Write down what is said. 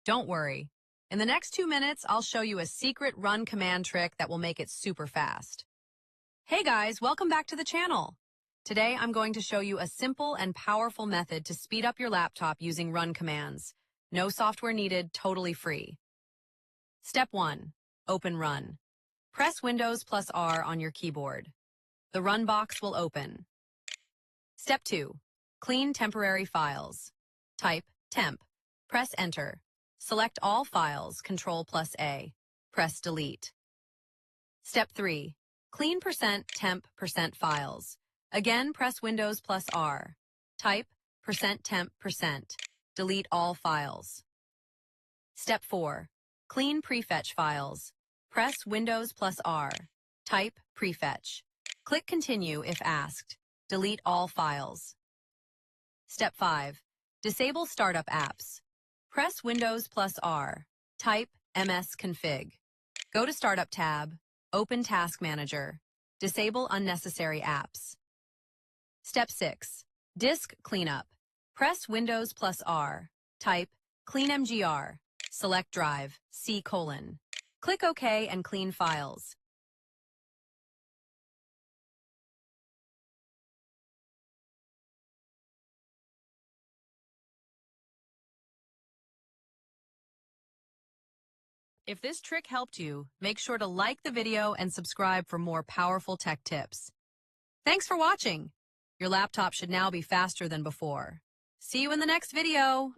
Don't worry. In the next 2 minutes, I'll show you a secret run command trick that will make it super fast. Hey guys, welcome back to the channel. Today, I'm going to show you a simple and powerful method to speed up your laptop using run commands. No software needed, totally free. Step 1. Open Run. Press Windows plus R on your keyboard. The Run box will open. Step 2. Clean temporary files. Type temp. Press Enter. Select all files, Ctrl plus A. Press Delete. Step 3. Clean %temp %files. Again, press Windows plus R. Type %temp %. Delete all files. Step 4. Clean Prefetch files. Press Windows plus R. Type Prefetch. Click Continue if asked. Delete all files. Step 5. Disable startup apps. Press Windows plus R. Type msconfig. Go to Startup tab. Open Task Manager. Disable unnecessary apps. Step 6. Disk Cleanup. Press Windows plus R. Type cleanmgr. Select Drive, C:. Click OK and clean files. If this trick helped you, make sure to like the video and subscribe for more powerful tech tips. Thanks for watching. Your laptop should now be faster than before. See you in the next video.